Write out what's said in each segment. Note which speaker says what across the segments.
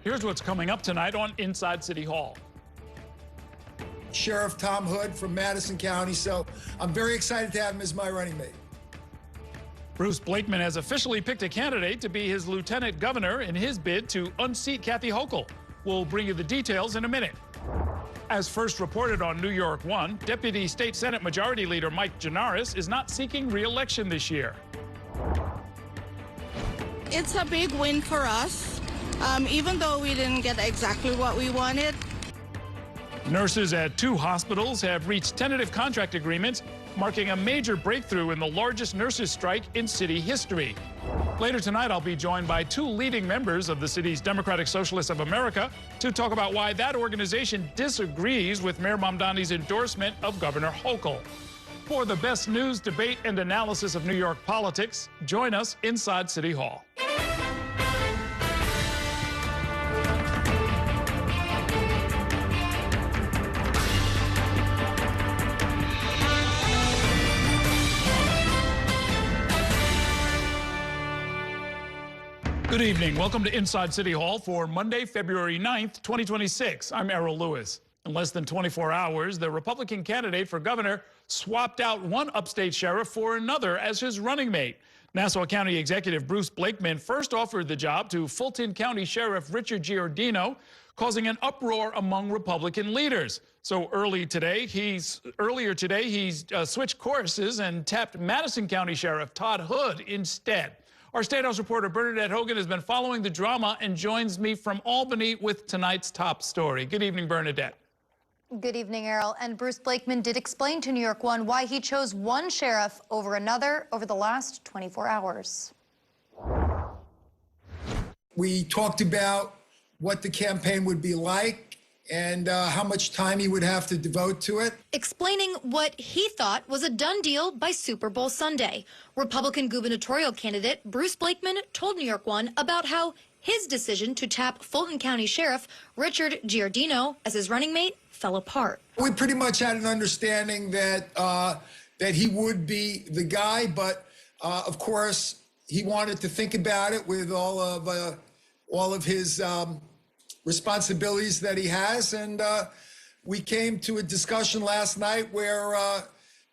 Speaker 1: Here's what's coming up tonight on Inside City Hall.
Speaker 2: Sheriff Tom Hood from Madison County, so I'm very excited to have him as my running mate.
Speaker 1: Bruce Blakeman has officially picked a candidate to be his lieutenant governor in his bid to unseat Kathy Hochul. We'll bring you the details in a minute. As first reported on New York One, Deputy State Senate Majority Leader Mike Giardino is not seeking re-election this year.
Speaker 3: It's a big win for us, even though we didn't get exactly what we wanted.
Speaker 1: Nurses at 2 hospitals have reached tentative contract agreements, marking a major breakthrough in the largest nurses' strike in city history. Later tonight, I'll be joined by 2 leading members of the city's Democratic Socialists of America to talk about why that organization disagrees with Mayor Mamdani's endorsement of Governor Hochul. For the best news, debate, and analysis of New York politics, join us inside City Hall. Good evening. Welcome to Inside City Hall for Monday, February 9th, 2026. I'm Errol Lewis. In less than 24 hours, the Republican candidate for governor swapped out one upstate sheriff for another as his running mate. Nassau County Executive Bruce Blakeman first offered the job to Fulton County Sheriff Richard Giardino, causing an uproar among Republican leaders. So earlier today, he's switched courses and tapped Madison County Sheriff Todd Hood instead. Our State House reporter Bernadette Hogan has been following the drama and joins me from Albany with tonight's top story. Good evening, Bernadette.
Speaker 4: Good evening, Errol. And Bruce Blakeman did explain to New York One why he chose one sheriff over another over the last 24 hours.
Speaker 2: We talked about what the campaign would be like and how much time he would have to devote to it.
Speaker 4: Explaining what he thought was a done deal by Super Bowl Sunday. Republican gubernatorial candidate Bruce Blakeman told New York One about how his decision to tap Fulton County Sheriff Richard Giardino as his running mate fell apart.
Speaker 2: We pretty much had an understanding that that he would be the guy, but of course he wanted to think about it with all of his responsibilities that he has, and we came to a discussion last night where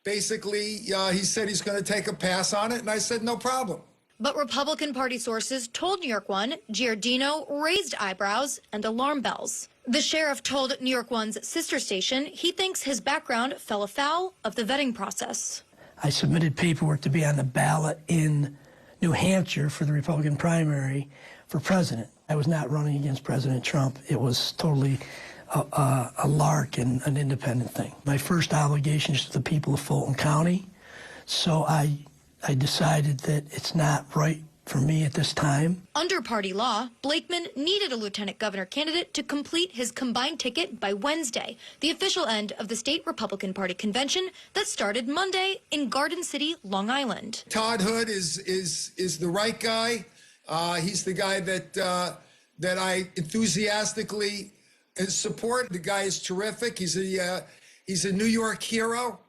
Speaker 2: basically he said he's going to take a pass on it, and I said no problem.
Speaker 4: But Republican Party sources told New York One Giardino raised eyebrows and alarm bells. The sheriff told New York One's sister station he thinks his background fell afoul of the vetting process.
Speaker 5: I submitted paperwork to be on the ballot in New Hampshire for the Republican primary for president. I was not running against President Trump. It was totally a lark and an independent thing. My first obligation is to the people of Fulton County, so I decided that it's not right for me at this time.
Speaker 4: Under party law, Blakeman needed a lieutenant governor candidate to complete his combined ticket by Wednesday, the official end of the state Republican Party convention that started Monday in Garden City, Long Island.
Speaker 2: Todd Hood is the right guy. He's the guy that I enthusiastically support. The guy is terrific. He's a New York hero,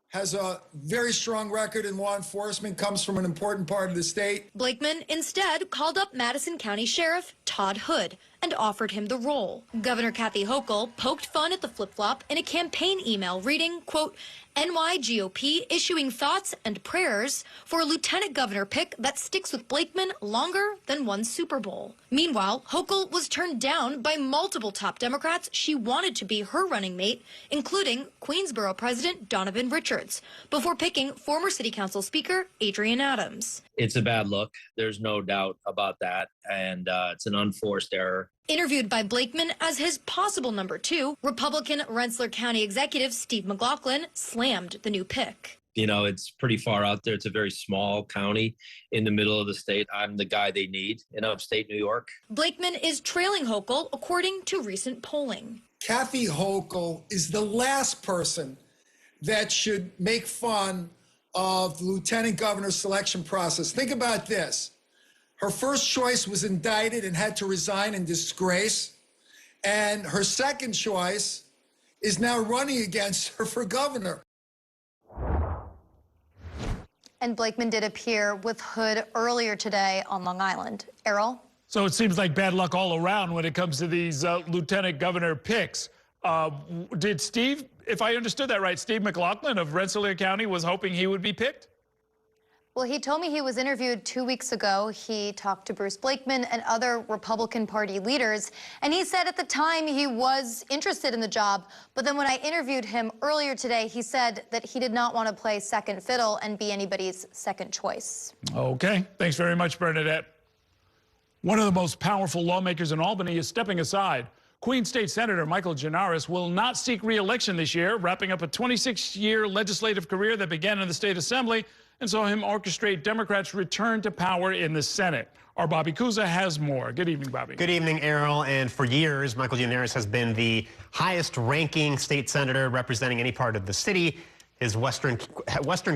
Speaker 2: has a very strong record in law enforcement, comes from an important part of the state.
Speaker 4: Blakeman instead called up Madison County Sheriff Todd Hood and offered him the role. Governor Kathy Hochul poked fun at the flip-flop in a campaign email reading, quote, NYGOP issuing thoughts and prayers for a lieutenant governor pick that sticks with Blakeman longer than one Super Bowl. Meanwhile, Hochul was turned down by multiple top Democrats she wanted to be her running mate, including Queensborough President Donovan Richards, before picking former City Council Speaker Adrienne Adams.
Speaker 6: It's a bad look. There's no doubt about that, and it's an unforced error.
Speaker 4: Interviewed by Blakeman as his possible number 2, Republican Rensselaer County Executive Steve McLaughlin slammed the new pick.
Speaker 6: You know, it's pretty far out there. It's a very small county in the middle of the state. I'm the guy they need in upstate New York.
Speaker 4: Blakeman is trailing Hochul according to recent polling.
Speaker 2: Kathy Hochul is the last person that should make fun of the lieutenant governor's selection process. Think about this. Her first choice was indicted and had to resign in disgrace. And her second choice is now running against her for governor.
Speaker 4: And Blakeman did appear with Hood earlier today on Long Island. Errol?
Speaker 1: So it seems like bad luck all around when it comes to these lieutenant governor picks. Did Steve, if I understood that right, Steve McLaughlin of Rensselaer County was hoping he would be picked?
Speaker 4: Well, he told me he was interviewed 2 weeks ago. He talked to Bruce Blakeman and other Republican Party leaders, and he said at the time he was interested in the job. But then when I interviewed him earlier today, he said that he did not want to play second fiddle and be anybody's second choice.
Speaker 1: Okay. Thanks very much, Bernadette. One of the most powerful lawmakers in Albany is stepping aside. Queens State Senator Michael Giardino will not seek re-election this year, wrapping up a 26-year legislative career that began in the state assembly and saw him orchestrate Democrats' return to power in the Senate. Our Bobby Cusa has more. Good evening, Bobby.
Speaker 7: Good evening, Errol. And for years, Michael Giardino has been the highest-ranking state senator representing any part of the city. His Western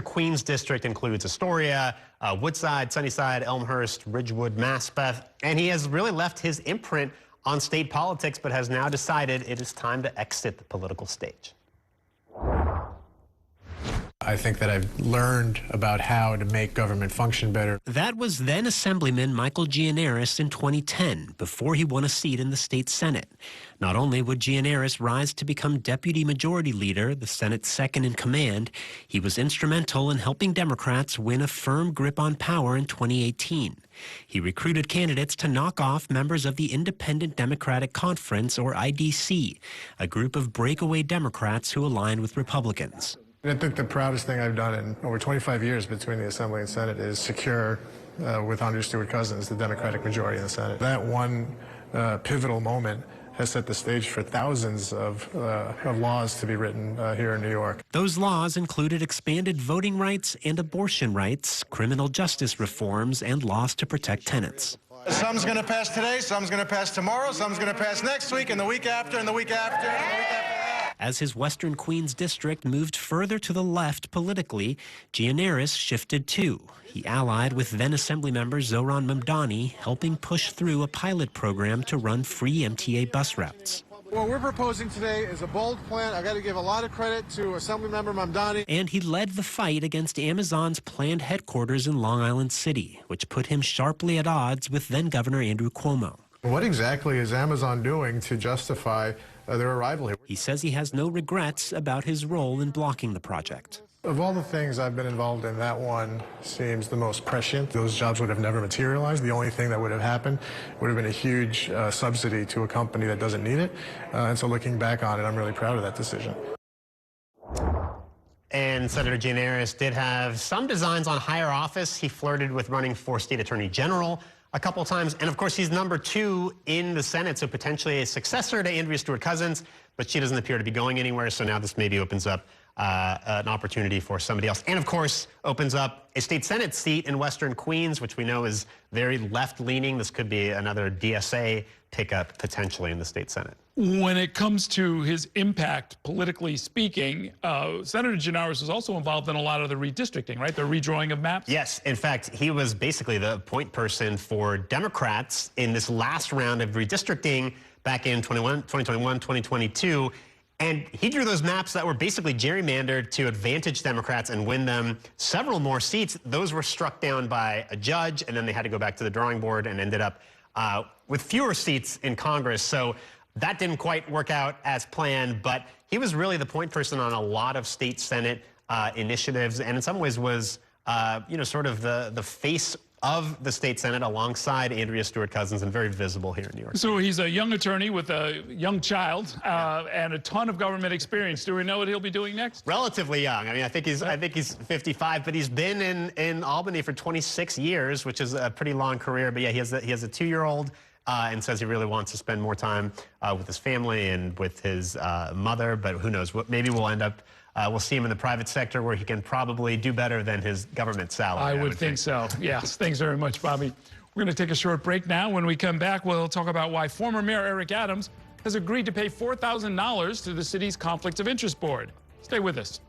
Speaker 7: Queens district includes Astoria, Woodside, Sunnyside, Elmhurst, Ridgewood, Maspeth, and he has really left his imprint on state politics, but has now decided it is time to exit the political stage.
Speaker 8: I think that I've learned about how to make government function better.
Speaker 9: That was then Assemblyman Michael Giardino in 2010, before he won a seat in the state Senate. Not only would Giardino rise to become Deputy Majority Leader, the Senate's second in command, he was instrumental in helping Democrats win a firm grip on power in 2018. He recruited candidates to knock off members of the Independent Democratic Conference, or IDC, a group of breakaway Democrats who aligned with Republicans.
Speaker 8: I think the proudest thing I've done in over 25 years between the Assembly and Senate is secure, with Andrew Stewart Cousins, the Democratic majority in the Senate. That one pivotal moment has set the stage for thousands of laws to be written here in New York.
Speaker 9: Those laws included expanded voting rights and abortion rights, criminal justice reforms, and laws to protect tenants.
Speaker 10: Some's going to pass today, some's going to pass tomorrow, some's going to pass next week, and the week after, and the week after, and the week after that.
Speaker 9: As his Western Queens district moved further to the left politically, Giardino shifted too. He allied with then Assemblymember Zohran Mamdani, helping push through a pilot program to run free MTA bus routes.
Speaker 10: What we're proposing today is a bold plan. I got to give a lot of credit to Assemblymember Mamdani.
Speaker 9: And he led the fight against Amazon's planned headquarters in Long Island City, which put him sharply at odds with then Governor Andrew Cuomo.
Speaker 8: What exactly is Amazon doing to justify their arrival here?
Speaker 9: He says he has no regrets about his role in blocking the project.
Speaker 8: Of all the things I've been involved in, that one seems the most prescient. Those jobs would have never materialized. The only thing that would have happened would have been a huge subsidy to a company that doesn't need it. And so looking back on it, I'm really proud of that decision.
Speaker 7: And Senator Giardino did have some designs on higher office. He flirted with running for state attorney general a couple times. And of course, he's #2 in the Senate, so potentially a successor to Andrea Stewart Cousins, but she doesn't appear to be going anywhere. So now this maybe opens up an opportunity for somebody else. And of course, opens up a state Senate seat in Western Queens, which we know is very left-leaning. This could be another DSA pickup potentially in the state Senate.
Speaker 1: When it comes to his impact, politically speaking, Senator Giardino was also involved in a lot of the redistricting, right? The redrawing of maps?
Speaker 7: Yes. In fact, he was basically the point person for Democrats in this last round of redistricting back in 2021, 2022. And he drew those maps that were basically gerrymandered to advantage Democrats and win them several more seats. Those were struck down by a judge, and then they had to go back to the drawing board and ended up with fewer seats in Congress. So that didn't quite work out as planned, but he was really the point person on a lot of state Senate initiatives, and in some ways was, sort of the face of the state Senate alongside Andrea Stewart Cousins, and very visible here in New York.
Speaker 1: So he's a young attorney with a young child and a ton of government experience. Do we know what he'll be doing next?
Speaker 7: Relatively young. I mean, I think he's 55, but he's been in Albany for 26 years, which is a pretty long career. But yeah, he has a 2-year-old. And says he really wants to spend more time with his family and with his mother, but who knows? Maybe we'll end up, we'll see him in the private sector where he can probably do better than his government salary.
Speaker 1: I would think so. Yes. Thanks very much, Bobby. We're going to take a short break now. When we come back, we'll talk about why former Mayor Eric Adams has agreed to pay $4,000 to the city's Conflicts of Interest Board. Stay with us.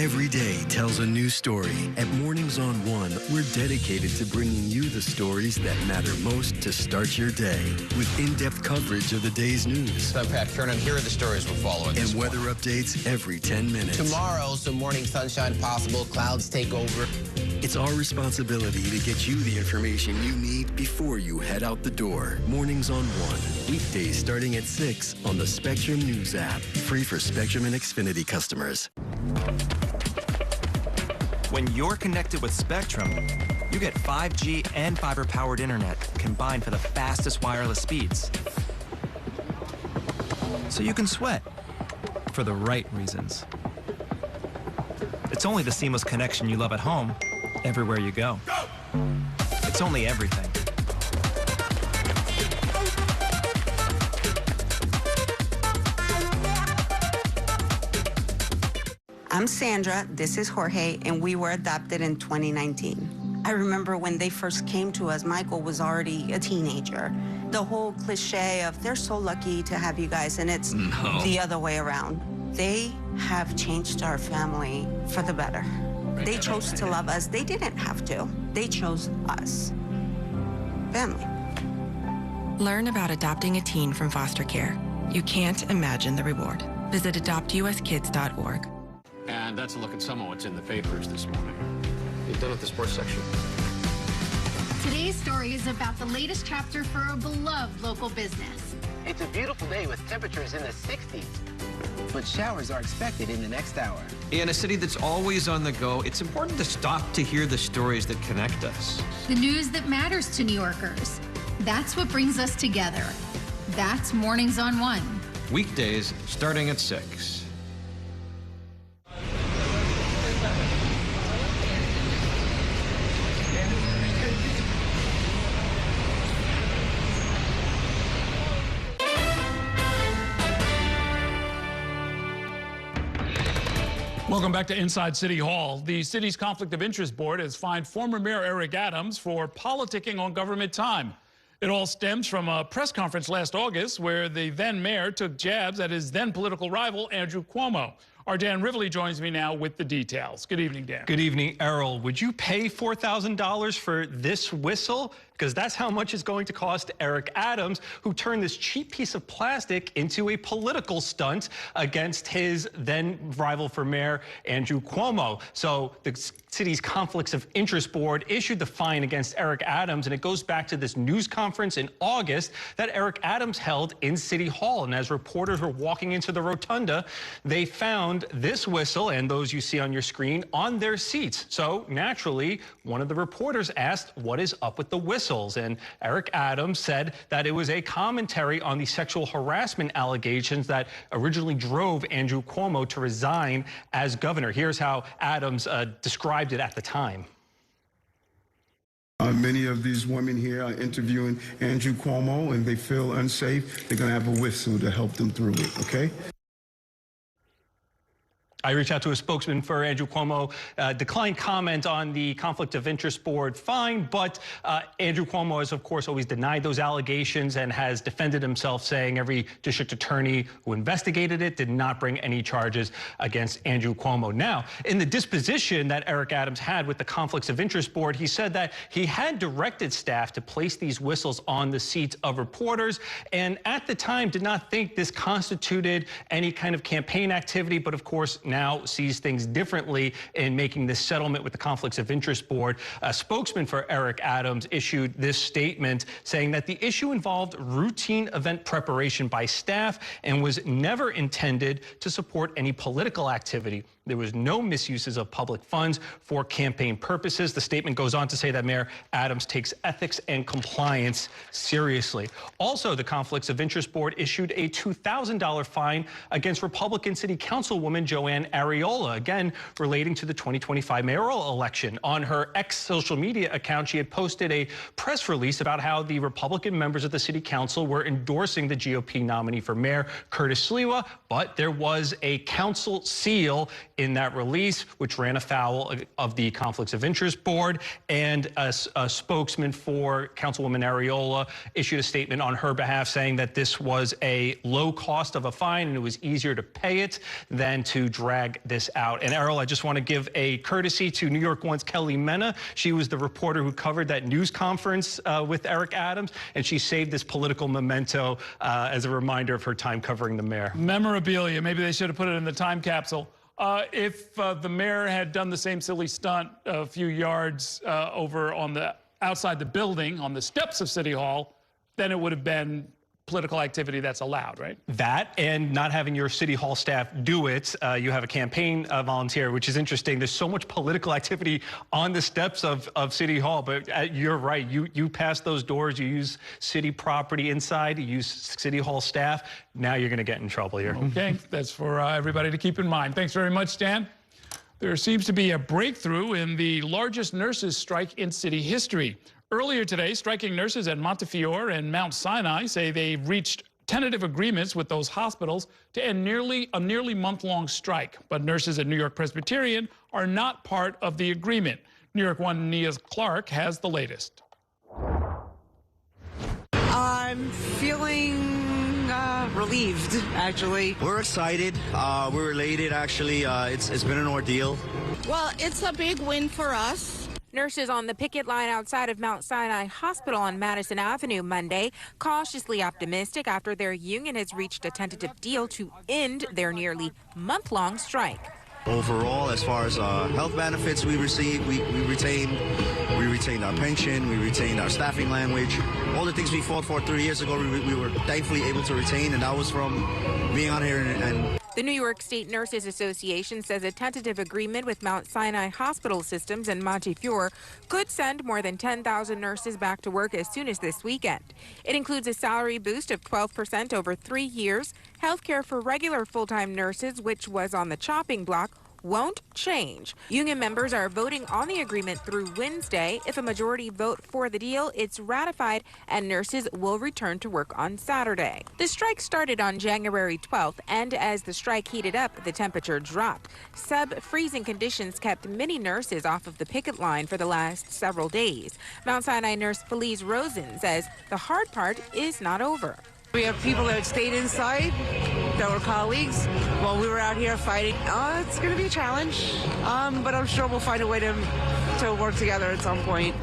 Speaker 11: Every day tells a new story. At Mornings on One, we're dedicated to bringing you the stories that matter most to start your day. With in-depth coverage of the day's news.
Speaker 12: I'm Pat Kernan. Here are the stories we're following.
Speaker 11: And weather updates every 10 minutes.
Speaker 12: Tomorrow, some morning sunshine possible. Clouds take over.
Speaker 11: It's our responsibility to get you the information you need before you head out the door. Mornings on One. Weekdays starting at 6 on the Spectrum News app. Free for Spectrum and Xfinity customers.
Speaker 13: When you're connected with Spectrum, you get 5G and fiber-powered internet combined for the fastest wireless speeds. So you can sweat for the right reasons. It's only the seamless connection you love at home, everywhere you go. It's only everything.
Speaker 14: I'm Sandra, this is Jorge, and we were adopted in 2019. I remember when they first came to us, Michael was already a teenager. The whole cliche of they're so lucky to have you guys, and it's the other way around. They have changed our family for the better. They chose to love us. They didn't have to. They chose us. Family.
Speaker 15: Learn about adopting a teen from foster care. You can't imagine the reward. Visit adoptuskids.org.
Speaker 16: And that's a look at some of what's in the papers this morning.
Speaker 12: You done with the sports section?
Speaker 17: Today's story is about the latest chapter for a beloved local business.
Speaker 12: It's a beautiful day with temperatures in the 60s, but showers are expected in the next hour.
Speaker 18: In a city that's always on the go, it's important to stop to hear the stories that connect us.
Speaker 17: The news that matters to New Yorkers. That's what brings us together. That's Mornings on One.
Speaker 18: Weekdays starting at 6.
Speaker 1: Welcome back to Inside City Hall. The city's Conflict of Interest Board has fined former Mayor Eric Adams for politicking on government time. It all stems from a press conference last August where the then mayor took jabs at his then political rival, Andrew Cuomo. Our Dan Rivley joins me now with the details. Good evening, Dan.
Speaker 19: Good evening, Errol. Would you pay $4,000 for this whistle? Because that's how much it's going to cost Eric Adams, who turned this cheap piece of plastic into a political stunt against his then rival for mayor, Andrew Cuomo. So the city's Conflicts of Interest Board issued the fine against Eric Adams, and it goes back to this news conference in August that Eric Adams held in City Hall. And as reporters were walking into the rotunda, they found this whistle and those you see on your screen on their seats. So naturally, one of the reporters asked, what is up with the whistles? And Eric Adams said that it was a commentary on the sexual harassment allegations that originally drove Andrew Cuomo to resign as governor. Here's how Adams described it at the time.
Speaker 20: Many of these women here are interviewing Andrew Cuomo, and they feel unsafe. They're going to have a whistle to help them through it, okay?
Speaker 19: I reached out to a spokesman for Andrew Cuomo, declined comment on the Conflict of Interest Board fine, but Andrew Cuomo has, of course, always denied those allegations and has defended himself, saying every district attorney who investigated it did not bring any charges against Andrew Cuomo. Now, in the disposition that Eric Adams had with the Conflicts of Interest Board, he said that he had directed staff to place these whistles on the seats of reporters, and at the time did not think this constituted any kind of campaign activity, but of course, now sees things differently in making this settlement with the Conflicts of Interest Board. A spokesman for Eric Adams issued this statement saying that the issue involved routine event preparation by staff and was never intended to support any political activity. There was no misuses of public funds for campaign purposes. The statement goes on to say that Mayor Adams takes ethics and compliance seriously. Also, the Conflicts of Interest Board issued a $2,000 fine against Republican City Councilwoman Joanne Ariola, again relating to the 2025 mayoral election. On her ex social media account, she had posted a press release about how the Republican members of the City Council were endorsing the GOP nominee for mayor, Curtis Sliwa, but there was a council seal in that release, which ran afoul of the Conflicts of Interest Board, and a spokesman for Councilwoman Areola issued a statement on her behalf saying that this was a low cost of a fine and it was easier to pay it than to drag this out. And Errol, I just want to give a courtesy to New York One's Kelly Mena. She was the reporter who covered that news conference with Eric Adams, and she saved this political memento as a reminder of her time covering the mayor.
Speaker 1: Memorabilia. Maybe they should have put it in the time capsule. If the mayor had done the same silly stunt a few yards over on the outside the building on the steps of City Hall, then it would have been political activity that's allowed, right?
Speaker 19: That and not having your City Hall staff do it. You have a campaign volunteer, which is interesting. There's so much political activity on the steps of City Hall, but you're right. You pass those doors, you use city property inside, you use City Hall staff. Now you're going to get in trouble here.
Speaker 1: Okay, that's for everybody to keep in mind. Thanks very much, Dan. There seems to be a breakthrough in the largest nurses' strike in city history. Earlier today, striking nurses at Montefiore and Mount Sinai say they've reached tentative agreements with those hospitals to end a nearly month-long strike. But nurses at New York Presbyterian are not part of the agreement. New York One Nia Clark has the latest.
Speaker 21: I'm feeling relieved, actually.
Speaker 22: We're excited. We're elated, actually. It's been an ordeal.
Speaker 3: Well, it's a big win for us.
Speaker 23: Nurses on the picket line outside of Mount Sinai Hospital on Madison Avenue Monday, cautiously optimistic after their union has reached a tentative deal to end their nearly month-long strike.
Speaker 22: Overall, as far as health benefits we receive, we retained our pension, we retained our staffing language. All the things we fought for 3 years ago, we were thankfully able to retain, and that was from being out here and
Speaker 23: The New York State Nurses Association says a tentative agreement with Mount Sinai Hospital Systems and Montefiore could send more than 10,000 nurses back to work as soon as this weekend. It includes a salary boost of 12% over 3 years. Health care for regular full-time nurses, which was on the chopping block, won't change. Union members are voting on the agreement through Wednesday. If a majority vote for the deal, it's ratified and nurses will return to work on Saturday. The strike started on January 12th, and as the strike heated up, the temperature dropped. Sub-freezing conditions kept many nurses off of the picket line for the last several days. Mount Sinai nurse Felice Rosen says the hard part is not over.
Speaker 21: We have people that stayed inside, that were colleagues, while we were out here fighting. It's going to be a challenge, but I'm sure we'll find a way to work together at some point.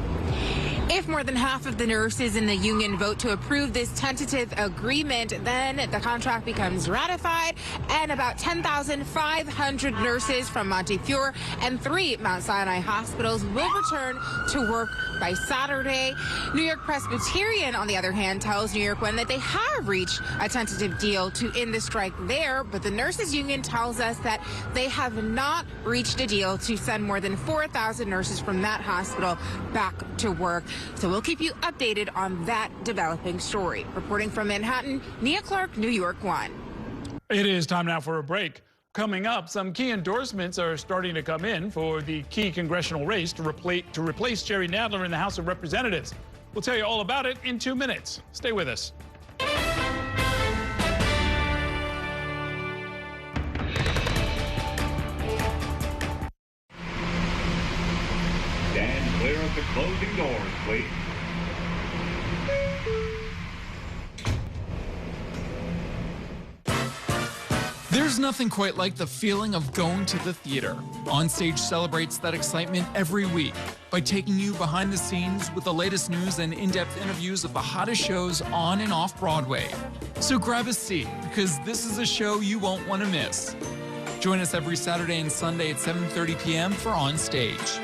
Speaker 23: If more than half of the nurses in the union vote to approve this tentative agreement, then the contract becomes ratified, and about 10,500 nurses from Montefiore and 3 Mount Sinai hospitals will return to work by Saturday. New York Presbyterian, on the other hand, tells New York One that they have reached a tentative deal to end the strike there, but the nurses union tells us that they have not reached a deal to send more than 4,000 nurses from that hospital back to work. So we'll keep you updated on that developing story. Reporting from Manhattan, Nia Clark, New York One.
Speaker 1: It is time now for a break. Coming up, some key endorsements are starting to come in for the key congressional race to replace Jerry Nadler in the House of Representatives. We'll tell you all about it in 2 minutes. Stay with us.
Speaker 24: Stand clear of the closing doors, please.
Speaker 25: There's nothing quite like the feeling of going to the theater. Onstage celebrates that excitement every week by taking you behind the scenes with the latest news and in-depth interviews of the hottest shows on and off Broadway. So grab a seat, because this is a show you won't want to miss. Join us every Saturday and Sunday at 7:30 p.m. for Onstage.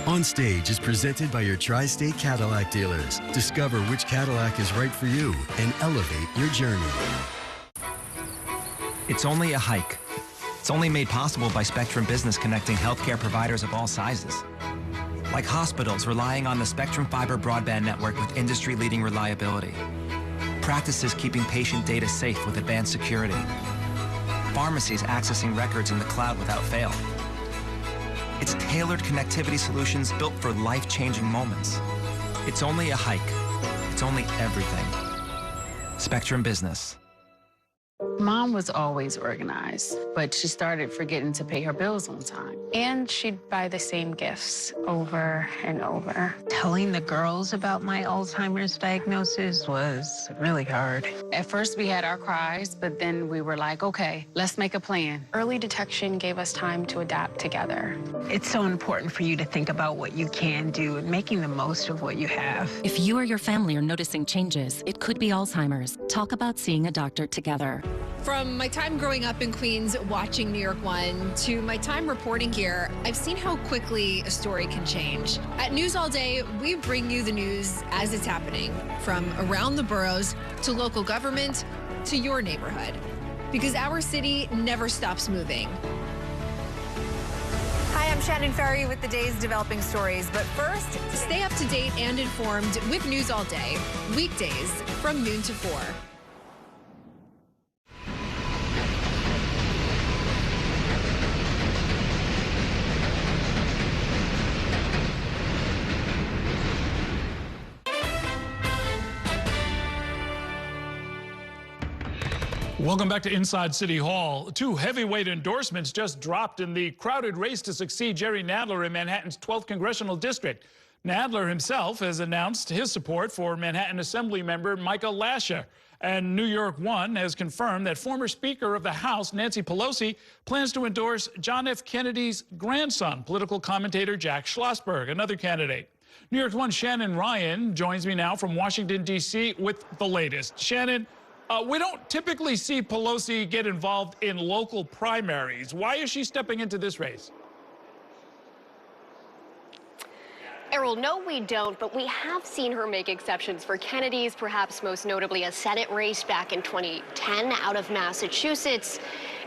Speaker 11: Onstage is presented by your Tri-State Cadillac dealers. Discover which Cadillac is right for you and elevate your journey.
Speaker 13: It's only a hike. It's only made possible by Spectrum Business connecting healthcare providers of all sizes. Like hospitals relying on the Spectrum Fiber broadband network with industry-leading reliability. Practices keeping patient data safe with advanced security. Pharmacies accessing records in the cloud without fail. It's tailored connectivity solutions built for life-changing moments. It's only a hike. It's only everything. Spectrum Business.
Speaker 2: Mom was always organized, but she started forgetting to pay her bills on time.
Speaker 4: And she'd buy the same gifts over and over.
Speaker 2: Telling the girls about my Alzheimer's diagnosis was really hard. At first, we had our cries, but then we were like, okay, let's make a plan.
Speaker 4: Early detection gave us time to adapt together.
Speaker 2: It's so important for you to think about what you can do and making the most of what you have.
Speaker 5: If you or your family are noticing changes, it could be Alzheimer's. Talk about seeing a doctor together.
Speaker 6: From my time growing up in Queens watching New York One to my time reporting here, I've seen how quickly a story can change. At News All Day, we bring you the news as it's happening, from around the boroughs to local government to your neighborhood, because our city never stops moving.
Speaker 10: Hi, I'm Shannon Ferry with the day's developing stories. But first,
Speaker 6: stay up to date and informed with News All Day, weekdays from noon to 4.
Speaker 1: Welcome back to Inside City Hall. 2 heavyweight endorsements just dropped in the crowded race to succeed Jerry Nadler in Manhattan's 12th Congressional District. Nadler himself has announced his support for Manhattan Assembly member Michael Lasher. And New York One has confirmed that former Speaker of the House, Nancy Pelosi, plans to endorse John F. Kennedy's grandson, political commentator Jack Schlossberg, another candidate. New York One Shannon Ryan joins me now from Washington, D.C. with the latest. Shannon, we don't typically see Pelosi get involved in local primaries. Why is she stepping into this race?
Speaker 26: Errol, no, we don't, but we have seen her make exceptions for Kennedy's, perhaps most notably a Senate race back in 2010 out of Massachusetts.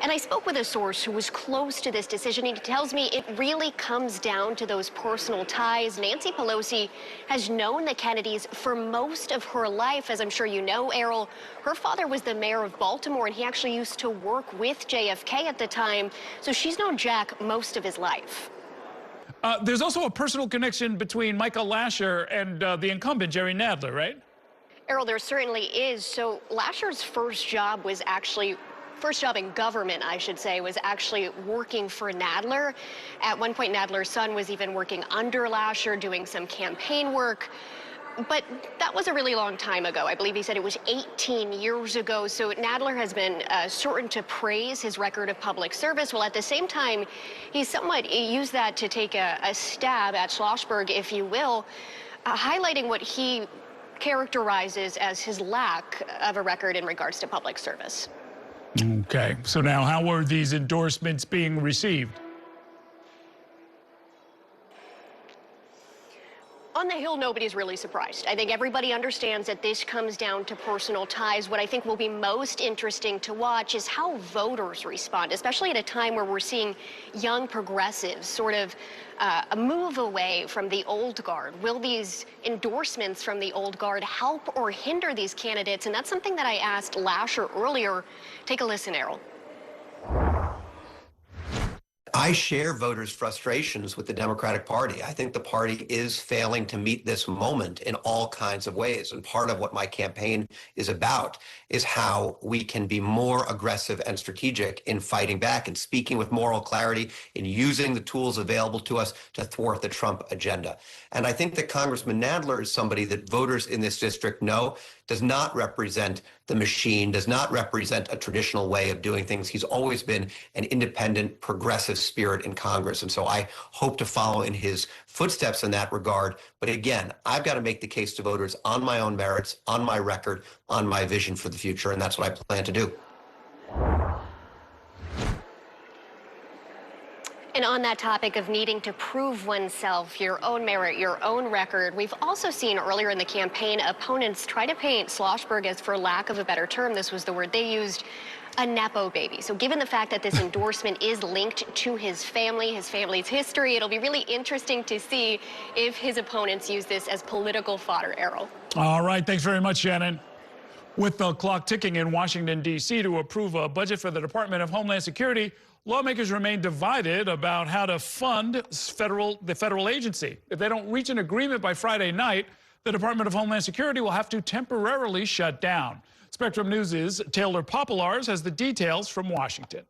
Speaker 26: And I spoke with a source who was close to this decision. He tells me it really comes down to those personal ties. Nancy Pelosi has known the Kennedys for most of her life. As I'm sure you know, Errol, her father was the mayor of Baltimore, and he actually used to work with JFK at the time. So she's known Jack most of his life.
Speaker 1: There's also a personal connection between Michael Lasher and the incumbent, Jerry Nadler, right?
Speaker 26: Errol, there certainly is. So Lasher's first job in government, I should say, was actually working for Nadler. At one point, Nadler's son was even working under Lasher, doing some campaign work. But that was a really long time ago. I believe he said it was 18 years ago. So Nadler has been certain to praise his record of public service. Well, at the same time, he somewhat used that to take a stab at Schlossberg, if you will, highlighting what he characterizes as his lack of a record in regards to public service.
Speaker 1: Okay, so now how are these endorsements being received?
Speaker 26: On the Hill, nobody's really surprised. I think everybody understands that this comes down to personal ties. What I think will be most interesting to watch is how voters respond, especially at a time where we're seeing young progressives sort of move away from the old guard. Will these endorsements from the old guard help or hinder these candidates? And that's something that I asked Lasher earlier. Take a listen, Errol.
Speaker 27: I share voters' frustrations with the Democratic Party. I think the party is failing to meet this moment in all kinds of ways. And part of what my campaign is about is how we can be more aggressive and strategic in fighting back and speaking with moral clarity, in using the tools available to us to thwart the Trump agenda. And I think that Congressman Nadler is somebody that voters in this district know does not represent the machine, does not represent a traditional way of doing things. He's always been an independent, progressive spirit in Congress. And so I hope to follow in his footsteps in that regard. But again, I've got to make the case to voters on my own merits, on my record, on my vision for the future. And that's what I plan to do.
Speaker 26: And on that topic of needing to prove oneself, your own merit, your own record, we've also seen earlier in the campaign opponents try to paint Schlossberg as, for lack of a better term, this was the word they used, a Nepo baby. So given the fact that this endorsement is linked to his family's history, it'll be really interesting to see if his opponents use this as political fodder, Errol.
Speaker 1: All right, thanks very much, Shannon. With the clock ticking in Washington, D.C. to approve a budget for the Department of Homeland Security, lawmakers remain divided about how to fund the federal agency. If they don't reach an agreement by Friday night, the Department of Homeland Security will have to temporarily shut down. Spectrum News' Taylor Popolars has the details from Washington.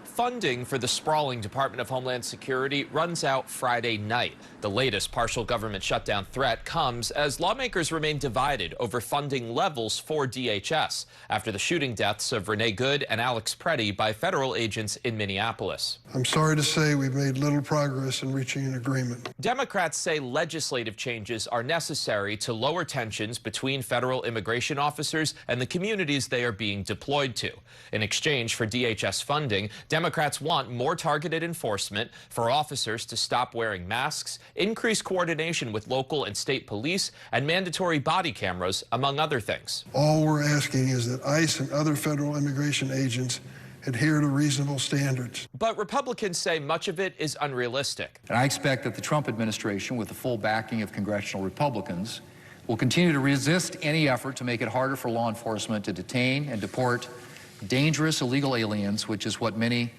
Speaker 7: Funding for the sprawling Department of Homeland Security runs out Friday night. The latest partial government shutdown threat comes as lawmakers remain divided over funding levels for DHS after the shooting deaths of Renee Good and Alex Preddy by federal agents in Minneapolis.
Speaker 8: I'm sorry to say we've made little progress in reaching an agreement.
Speaker 7: Democrats say legislative changes are necessary to lower tensions between federal immigration officers and the communities they are being deployed to. In exchange for DHS funding, Democrats want more targeted enforcement for officers to stop wearing masks, increase coordination with local and state police, and mandatory body cameras, among other things.
Speaker 8: All we're asking is that ICE and other federal immigration agents adhere to reasonable standards.
Speaker 7: But Republicans say much of it is unrealistic.
Speaker 9: And I expect that the Trump administration, with the full backing of congressional Republicans, will continue to resist any effort to make it harder for law enforcement to detain and deport dangerous illegal aliens, which is what many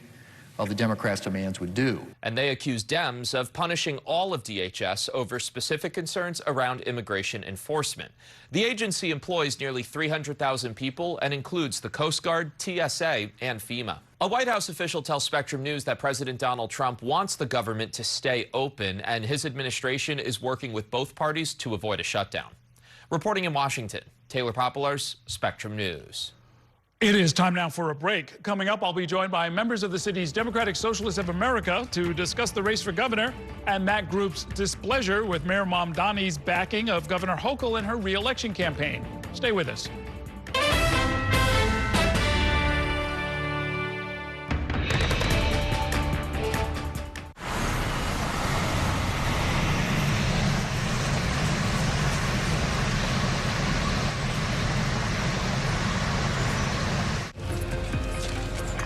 Speaker 9: of the Democrats' demands would do.
Speaker 7: And they accuse Dems of punishing all of DHS over specific concerns around immigration enforcement. The agency employs nearly 300,000 people and includes the Coast Guard, TSA, and FEMA. A White House official tells Spectrum News that President Donald Trump wants the government to stay open, and his administration is working with both parties to avoid a shutdown. Reporting in Washington, Taylor Popolars, Spectrum News.
Speaker 1: It is time now for a break. Coming up, I'll be joined by members of the city's Democratic Socialists of America to discuss the race for governor and that group's displeasure with Mayor Mamdani's backing of Governor Hochul in her re-election campaign. Stay with us.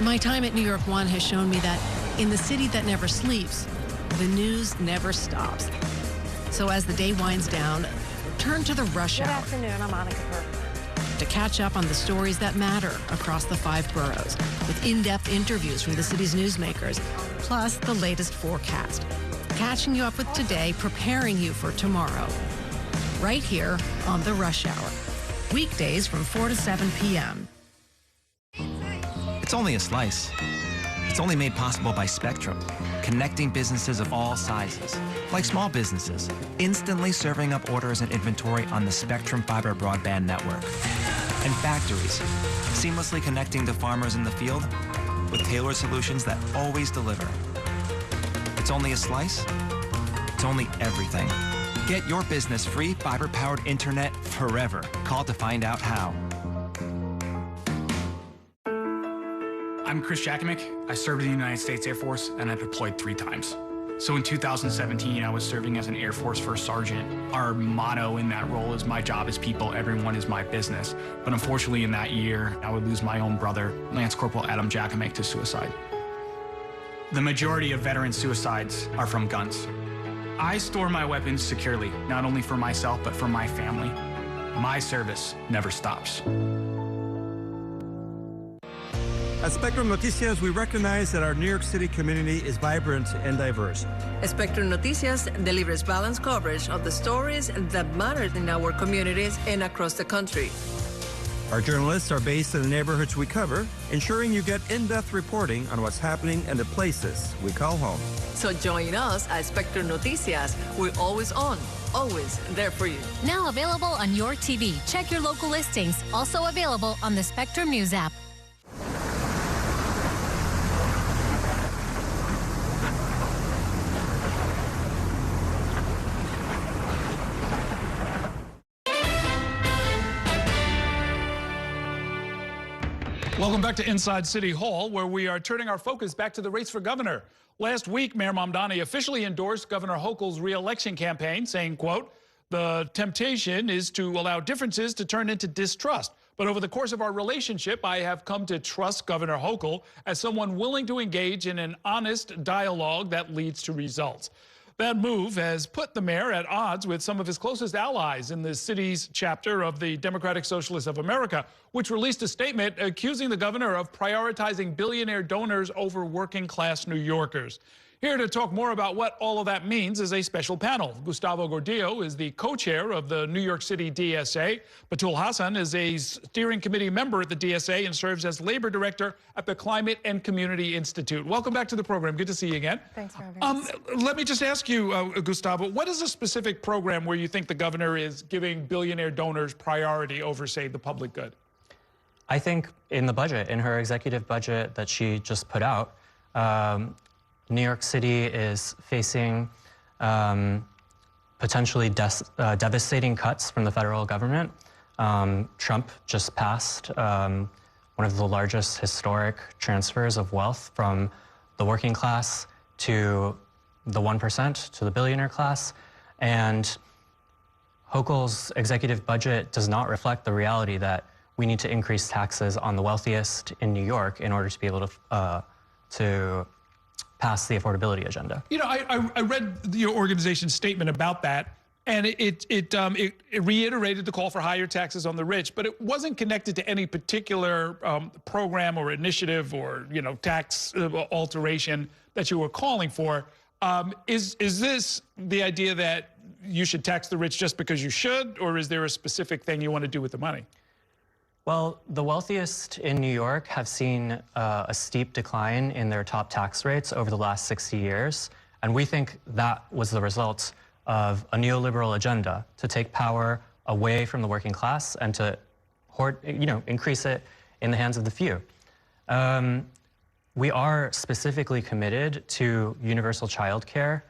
Speaker 12: My time at New York One has shown me that in the city that never sleeps, the news never stops. So as the day winds down, turn to the rush hour.
Speaker 14: Good afternoon, I'm Monica Burke.
Speaker 12: To catch up on the stories that matter across the 5 boroughs, with in-depth interviews from the city's newsmakers, plus the latest forecast. Catching you up with today, preparing you for tomorrow. Right here on the Rush Hour. Weekdays from 4 to 7 p.m.
Speaker 13: It's only a slice. It's only made possible by Spectrum, connecting businesses of all sizes, like small businesses, instantly serving up orders and inventory on the Spectrum fiber broadband network. And factories, seamlessly connecting to farmers in the field with tailored solutions that always deliver. It's only a slice. It's only everything. Get your business free fiber-powered internet forever. Call to find out how.
Speaker 15: I'm Chris Jakovic. I served in the United States Air Force, and I deployed 3 times. So in 2017, I was serving as an Air Force First Sergeant. Our motto in that role is, my job is people, everyone is my business. But unfortunately in that year, I would lose my own brother, Lance Corporal Adam Jakovic, to suicide. The majority of veteran suicides are from guns. I store my weapons securely, not only for myself, but for my family. My service never stops.
Speaker 16: At Spectrum Noticias, we recognize that our New York City community is vibrant and diverse.
Speaker 28: Spectrum Noticias delivers balanced coverage of the stories that matter in our communities and across the country.
Speaker 16: Our journalists are based in the neighborhoods we cover, ensuring you get in-depth reporting on what's happening in the places we call home.
Speaker 28: So join us at Spectrum Noticias. We're always on, always there for you.
Speaker 29: Now available on your TV. Check your local listings. Also available on the Spectrum News app.
Speaker 1: Welcome back to Inside City Hall, where we are turning our focus back to the race for governor. Last week, Mayor Mamdani officially endorsed Governor Hochul's re-election campaign, saying, quote, "The temptation is to allow differences to turn into distrust. But over the course of our relationship, I have come to trust Governor Hochul as someone willing to engage in an honest dialogue that leads to results." That move has put the mayor at odds with some of his closest allies in the city's chapter of the Democratic Socialists of America, which released a statement accusing the governor of prioritizing billionaire donors over working-class New Yorkers. Here to talk more about what all of that means is a special panel. Gustavo Gordillo is the co-chair of the New York City DSA. Batul Hassan is a steering committee member at the DSA and serves as labor director at the Climate and Community Institute. Welcome back to the program. Good to see you again.
Speaker 14: Thanks for having us.
Speaker 1: Let me just ask you, Gustavo, what is a specific program where you think the governor is giving billionaire donors priority over, say, the public good?
Speaker 3: I think in the budget, in her executive budget that she just put out, New York City is facing potentially devastating cuts from the federal government. Trump just passed one of the largest historic transfers of wealth from the working class to the 1%, to the billionaire class. And Hochul's executive budget does not reflect the reality that we need to increase taxes on the wealthiest in New York in order to be able to pass the affordability agenda.
Speaker 1: You know, I read your organization's statement about that, and it reiterated the call for higher taxes on the rich, but it wasn't connected to any particular program or initiative or, you know, tax alteration that you were calling for. Is this the idea that you should tax the rich just because you should, or is there a specific thing you want to do with the money?
Speaker 3: Well, the wealthiest in New York have seen a steep decline in their top tax rates over the last 60 years. And we think that was the result of a neoliberal agenda to take power away from the working class and to increase it in the hands of the few. We are specifically committed to universal childcare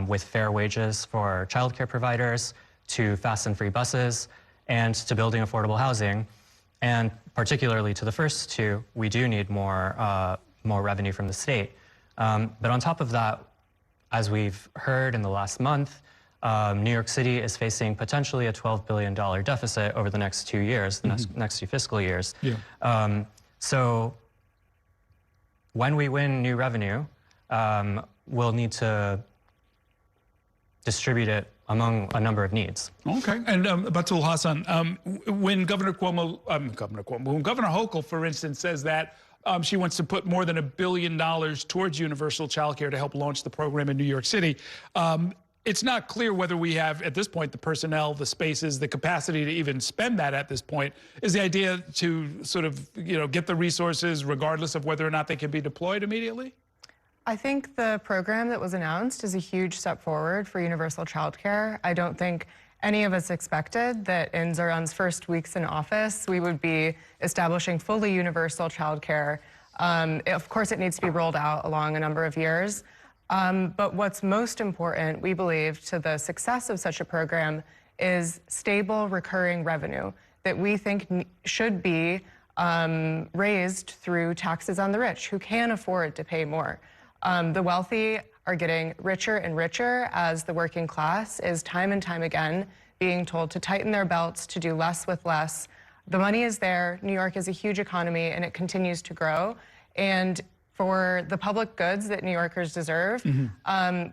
Speaker 3: with fair wages for childcare providers, to fast and free buses, and to building affordable housing. And particularly to the first two, we do need more revenue from the state. But on top of that, as we've heard in the last month, New York City is facing potentially a $12 billion deficit over the next 2 years, the next 2 fiscal years. Yeah. So when we win new revenue, we'll need to distribute it among a number of needs. Okay, and
Speaker 1: Batul Hassan, when Governor Hochul, for instance, says that she wants to put more than $1 billion towards universal childcare to help launch the program in New York City, it's not clear whether we have, at this point, the personnel, the spaces, the capacity to even spend that at this point. Is the idea to sort of, get the resources regardless of whether or not they can be deployed immediately?
Speaker 14: I think the program that was announced is a huge step forward for universal childcare. I don't think any of us expected that in Zoran's first weeks in office, we would be establishing fully universal childcare. Of course, it needs to be rolled out along a number of years. But what's most important, we believe, to the success of such a program is stable, recurring revenue that we think should be raised through taxes on the rich who can afford to pay more. The wealthy are getting richer and richer as the working class is time and time again being told to tighten their belts, to do less with less. The money is there. New York is a huge economy and it continues to grow. And for the public goods that New Yorkers deserve,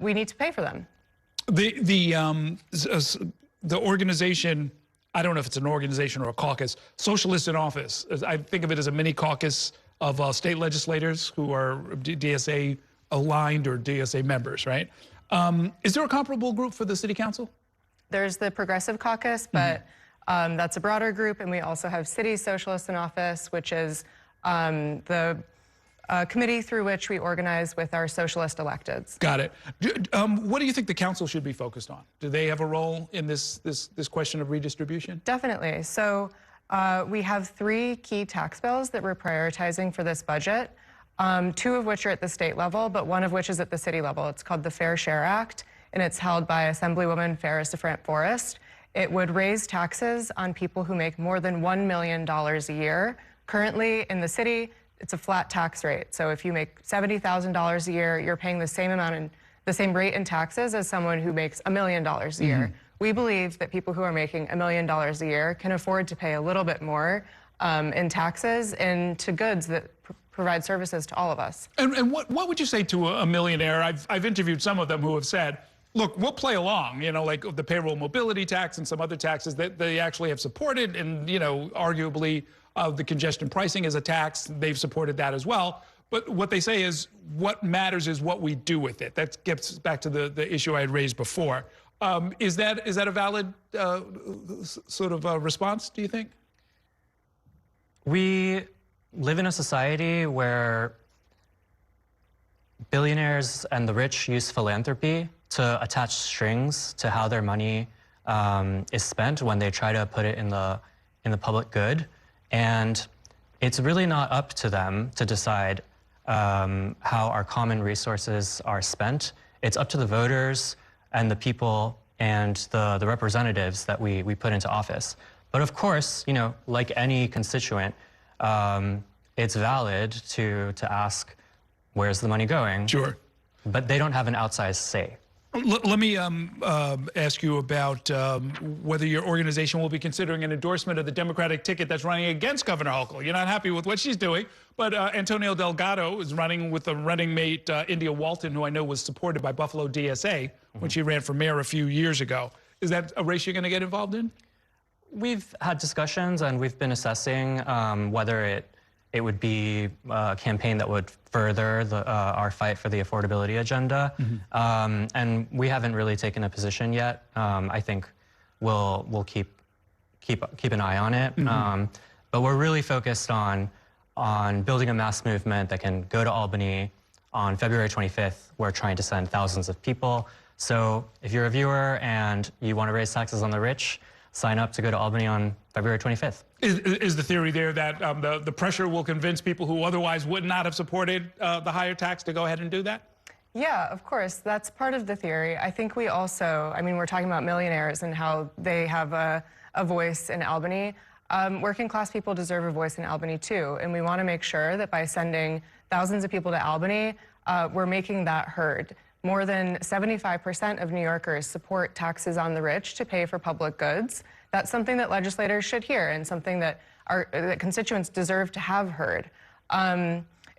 Speaker 14: we need to pay for them.
Speaker 1: The organization, I don't know if it's an organization or a caucus, Socialist in Office, I think of it as a mini caucus of state legislators who are DSA aligned or DSA members, right? Is there a comparable group for the city council?
Speaker 14: There's the Progressive Caucus, but that's a broader group, and we also have City Socialists in Office, which is the committee through which we organize with our socialist electeds.
Speaker 1: Got it. What do you think the council should be focused on? Do they have a role in this question of redistribution?
Speaker 14: Definitely. So we have 3 key tax bills that we're prioritizing for this budget. 2 of which are at the state level, but 1 of which is at the city level. It's called the Fair Share Act, and it's held by Assemblywoman Ferris DeFrant-Forrest. It would raise taxes on people who make more than $1 million a year. Currently, in the city, it's a flat tax rate. So if you make $70,000 a year, you're paying the same amount the same rate in taxes as someone who makes $1 million a year. We believe that people who are making $1 million a year can afford to pay a little bit more in taxes and to goods that provide services to all of us.
Speaker 1: And what would you say to a millionaire? I've interviewed some of them who have said, look, we'll play along, like the payroll mobility tax and some other taxes that they actually have supported, and, arguably the congestion pricing is a tax. They've supported that as well. But what they say is what matters is what we do with it. That gets back to the issue I had raised before. Is that a valid sort of response, do you think?
Speaker 3: We live in a society where billionaires and the rich use philanthropy to attach strings to how their money is spent when they try to put it in the public good. And it's really not up to them to decide how our common resources are spent. It's up to the voters and the people and the representatives that we put into office. But of course, you know, like any constituent, it's valid to ask, where's the money going?
Speaker 1: Sure.
Speaker 3: But they don't have an outsized say.
Speaker 1: Let me ask you about whether your organization will be considering an endorsement of the Democratic ticket that's running against Governor Hochul. You're not happy with what she's doing, but Antonio Delgado is running with a running mate, India Walton, who I know was supported by Buffalo DSA when she ran for mayor a few years ago. Is that a race you're going to get involved in?
Speaker 3: We've had discussions and we've been assessing whether it would be a campaign that would further our fight for the affordability agenda. And we haven't really taken a position yet. I think we'll keep an eye on it. But we're really focused on building a mass movement that can go to Albany on February 25th. We're trying to send thousands of people. So if you're a viewer and you want to raise taxes on the rich, sign up to go to Albany on February 25th.
Speaker 1: Is the theory there that the pressure will convince people who otherwise would not have supported the higher tax to go ahead and do that?
Speaker 14: Yeah, of course. That's part of the theory. I think we also, I mean, we're talking about millionaires and how they have a voice in Albany. Working class people deserve a voice in Albany too, and we want to make sure that by sending thousands of people to Albany, we're making that heard. More than 75% of New Yorkers support taxes on the rich to pay for public goods. That's something that legislators should hear and something that that constituents deserve to have heard.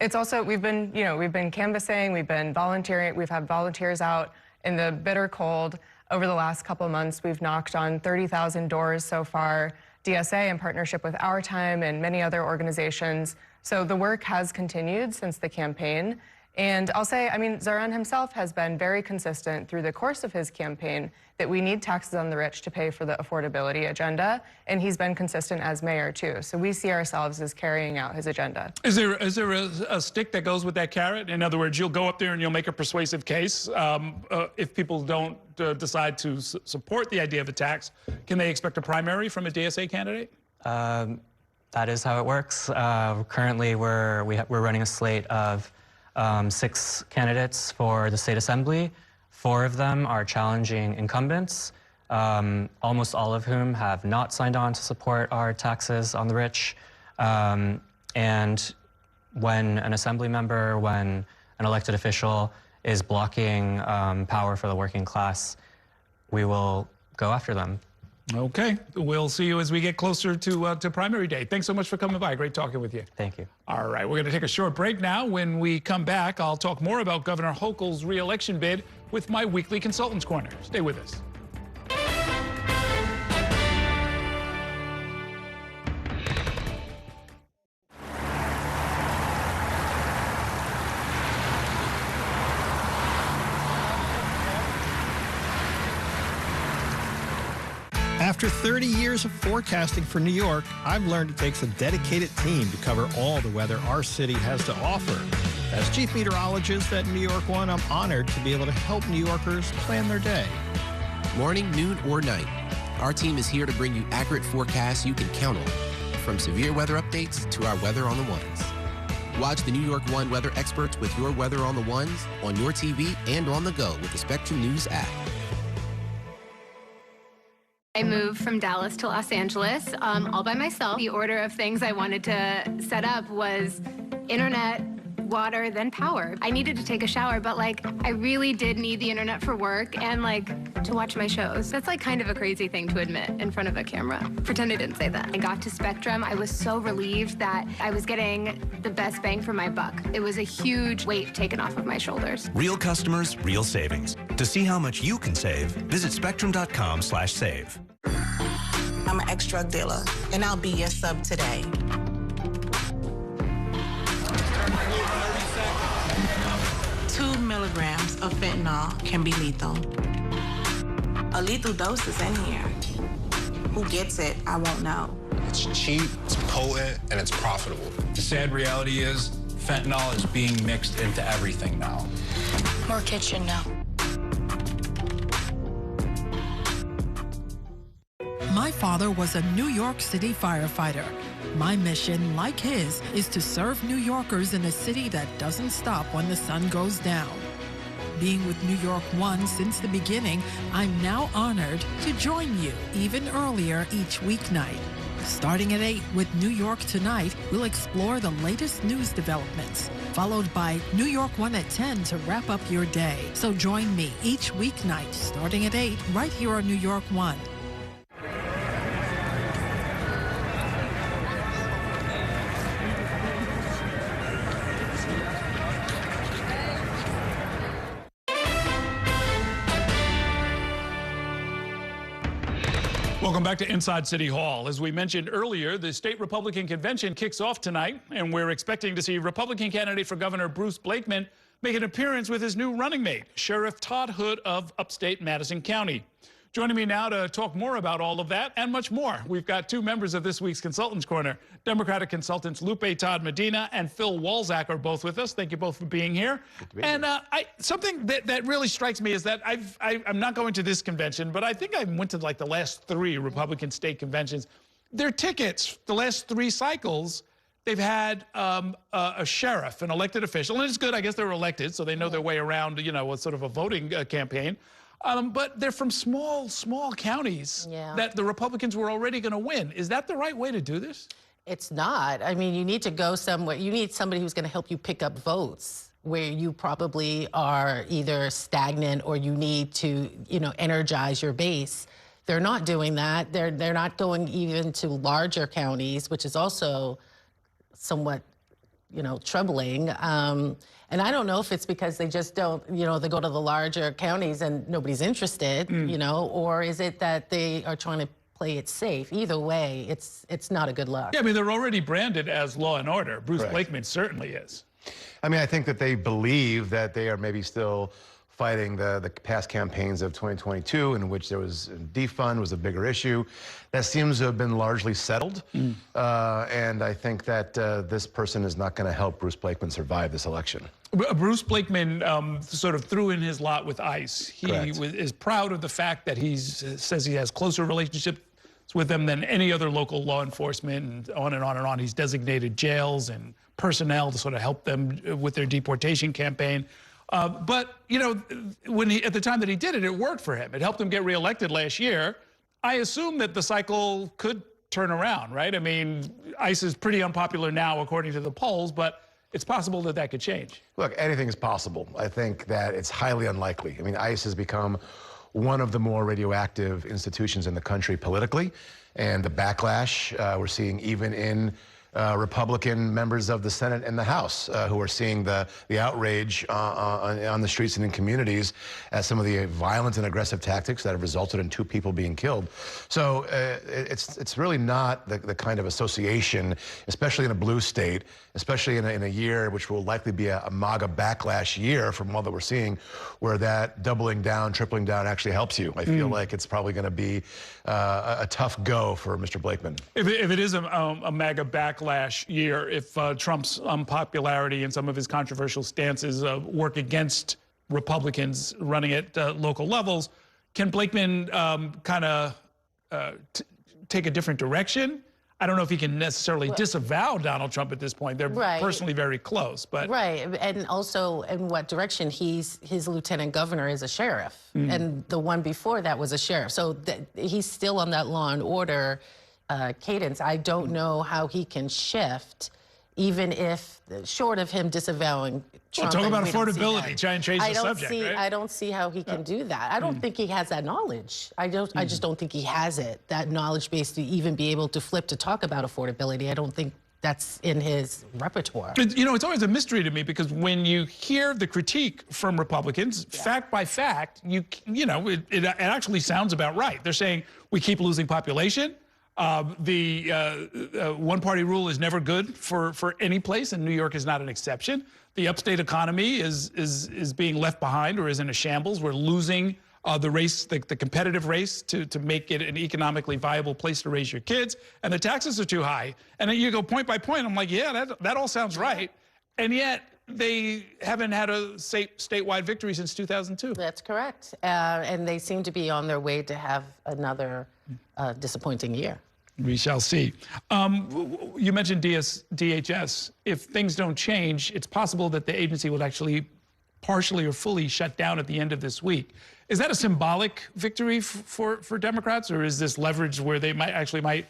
Speaker 14: It's also, we've been canvassing, we've been volunteering, we've had volunteers out in the bitter cold. Over the last couple of months, we've knocked on 30,000 doors so far. DSA in partnership with Our Time and many other organizations. So the work has continued since the campaign. And I'll say, I mean, Zoran himself has been very consistent through the course of his campaign that we need taxes on the rich to pay for the affordability agenda. And he's been consistent as mayor, too. So we see ourselves as carrying out his agenda.
Speaker 1: Is there a stick that goes with that carrot? In other words, you'll go up there and you'll make a persuasive case. If people don't decide to support the idea of a tax, can they expect a primary from a DSA candidate?
Speaker 3: That is how it works. Currently, we're running a slate of 6 candidates for the state assembly. 4 of them are challenging incumbents, almost all of whom have not signed on to support our taxes on the rich. And when an assembly member, when an elected official is blocking power for the working class, we will go after them.
Speaker 1: Okay, we'll see you as we get closer to primary day. Thanks so much for coming by. Great talking with you.
Speaker 3: Thank you.
Speaker 1: All right, we're going to take a short break now. When we come back, I'll talk more about Governor Hochul's re-election bid with my weekly Consultants Corner. Stay with us.
Speaker 17: After 30 years of forecasting for New York, I've learned it takes a dedicated team to cover all the weather our city has to offer. As chief meteorologist at New York One, I'm honored to be able to help New Yorkers plan their day.
Speaker 18: Morning, noon, or night, our team is here to bring you accurate forecasts you can count on, from severe weather updates to our Weather on the Ones. Watch the New York One weather experts with your Weather on the Ones on your TV and on the go with the Spectrum News app.
Speaker 4: I moved from Dallas to Los Angeles all by myself. The order of things I wanted to set up was internet, water, then power. I needed to take a shower, but I really did need the internet for work and to watch my shows. That's kind of a crazy thing to admit in front of a camera. Pretend I didn't say that. I got to Spectrum. I was so relieved that I was getting the best bang for my buck. It was a huge weight taken off of my shoulders.
Speaker 19: Real customers, real savings. To see how much you can save, visit spectrum.com/save.
Speaker 20: I'm an ex-drug dealer, and I'll be your sub today.
Speaker 28: 2 milligrams of fentanyl can be lethal. A lethal dose is in here. Who gets it, I won't know.
Speaker 2: It's cheap, it's potent, and it's profitable.
Speaker 15: The sad reality is fentanyl is being mixed into everything now.
Speaker 28: More kitchen now.
Speaker 12: My father was a New York City firefighter. My mission, like his, is to serve New Yorkers in a city that doesn't stop when the sun goes down. Being with New York One since the beginning, I'm now honored to join you even earlier each weeknight. Starting at 8 with New York Tonight, we'll explore the latest news developments, followed by New York One at 10 to wrap up your day. So join me each weeknight starting at 8 right here on New York One.
Speaker 1: Welcome back to Inside City Hall. As we mentioned earlier, the state Republican convention kicks off tonight, and we're expecting to see Republican candidate for Governor Bruce Blakeman make an appearance with his new running mate, Sheriff Todd Hood of upstate Madison County. Joining me now to talk more about all of that and much more, we've got two members of this week's Consultants Corner. Democratic consultants Lupe Todd Medina and Phil Walzak are both with us. Thank you both for being here. Good to be here. Something that really strikes me is that I'm not going to this convention, but I think I went to like the last 3 Republican state conventions. Their tickets, the last 3 cycles, they've had a sheriff, an elected official, and it's good, I guess they were elected, so they know their way around, you know, a sort of a voting campaign. But they're from small counties that the Republicans were already going to win. Is that the right way to do this?
Speaker 5: It's not. I mean, you need to go somewhere. You need somebody who's going to help you pick up votes where you probably are either stagnant or you need to, you know, energize your base. They're not doing that. They're not going even to larger counties, which is also somewhat, you know, troubling. And I don't know if it's because they just don't, you know, they go to the larger counties and nobody's interested, you know, or is it that they are trying to play it safe? Either way, it's not a good look.
Speaker 1: Yeah, I mean, they're already branded as law and order. Bruce Blakeman certainly is.
Speaker 10: I mean, I think that they believe that they are maybe still fighting the past campaigns of 2022, in which there was defund was a bigger issue. That seems to have been largely settled. And I think that this person is not going to help Bruce Blakeman survive this election.
Speaker 1: Bruce Blakeman sort of threw in his lot with ICE. He is proud of the fact that he says he has closer relationships with them than any other local law enforcement, and on and on and on. He's designated jails and personnel to sort of help them with their deportation campaign. But, you know, at the time that he did it, it worked for him. It helped him get reelected last year. I assume that the cycle could turn around, right? I mean, ICE is pretty unpopular now, according to the polls, but it's possible that that could change.
Speaker 10: Look, anything is possible. I think that it's highly unlikely. I mean, ICE has become one of the more radioactive institutions in the country politically, and the backlash we're seeing even in Republican members of the Senate and the House who are seeing the outrage on the streets and in communities at some of the violent and aggressive tactics that have resulted in 2 people being killed. So it's really not the kind of association, especially in a blue state, especially in a year which will likely be a MAGA backlash year from all that we're seeing, where that doubling down, tripling down actually helps you. I feel like it's probably going to be a tough go for Mr. Blakeman.
Speaker 1: If it is a MAGA backlash year, if Trump's unpopularity and some of his controversial stances work against Republicans running at local levels, can Blakeman kind of take a different direction? I don't know if he can necessarily disavow Donald Trump at this point. They're personally very close, but
Speaker 5: and also in what direction? His lieutenant governor is a sheriff, and the one before that was a sheriff. So he's still on that law and order cadence. I don't know how he can shift, even if short of him disavowing Trump.
Speaker 1: Well, talk about affordability. Try and change the subject.
Speaker 5: I don't see how he can do that. I don't think he has that knowledge. I just don't think he has it, that knowledge base to even be able to flip to talk about affordability. I don't think that's in his repertoire.
Speaker 1: You know, it's always a mystery to me, because when you hear the critique from Republicans, fact by fact, you know, it actually sounds about right. They're saying we keep losing population. The one-party rule is never good for any place, and New York is not an exception. The upstate economy is being left behind or is in a shambles. We're losing the race, the competitive race to make it an economically viable place to raise your kids, and the taxes are too high. And then you go point by point, I'm like, yeah, that all sounds right. And yet they haven't had a statewide victory since 2002.
Speaker 5: That's correct. And they seem to be on their way to have another disappointing year.
Speaker 1: We shall see. You mentioned DHS. If things don't change, it's possible that the agency will actually partially or fully shut down at the end of this week. Is that a symbolic victory for Democrats, or is this leverage where they might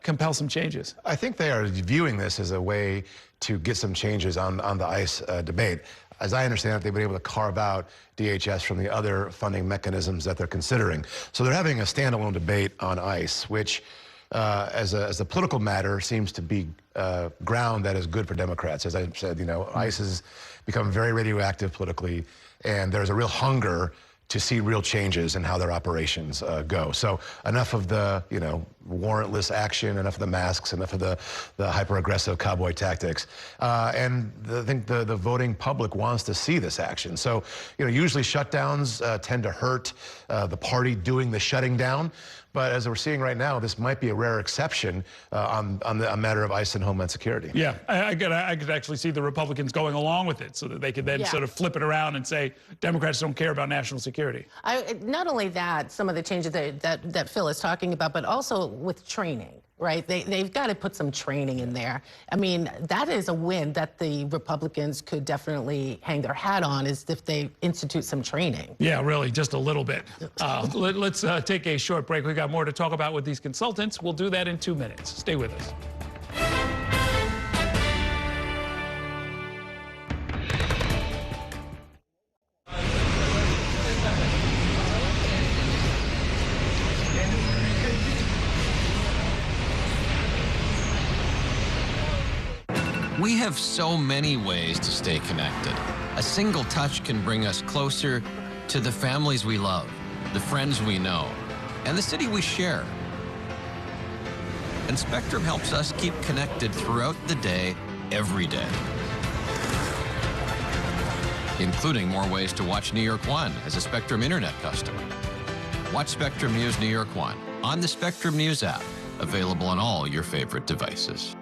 Speaker 1: compel some changes?
Speaker 10: I think they are viewing this as a way to get some changes on the ICE debate. As I understand it, they've been able to carve out DHS from the other funding mechanisms that they're considering. So they're having a standalone debate on ICE, which as a political matter seems to be ground that is good for Democrats. As I said, you know, ICE has become very radioactive politically, and there's a real hunger to see real changes in how their operations go. So enough of the, you know, warrantless action, enough of the masks, enough of the hyper-aggressive cowboy tactics. And I think the voting public wants to see this action. So, you know, usually shutdowns tend to hurt the party doing the shutting down. But as we're seeing right now, this might be a rare exception on a matter of ICE and Homeland Security.
Speaker 1: Yeah, I could actually see the Republicans going along with it so that they could then sort of flip it around and say Democrats don't care about national security.
Speaker 5: Not only that, some of the changes that Phil is talking about, but also with training. Right? They've got to put some training in there. I mean, that is a win that the Republicans could definitely hang their hat on, is if they institute some training.
Speaker 1: Yeah, really, just a little bit. Let's take a short break. We've got more to talk about with these consultants. We'll do that in 2 minutes. Stay with us.
Speaker 6: We have so many ways to stay connected. A single touch can bring us closer to the families we love, the friends we know, and the city we share. And Spectrum helps us keep connected throughout the day, every day. Including more ways to watch New York One as a Spectrum Internet customer. Watch Spectrum News New York One on the Spectrum News app, available on all your favorite devices.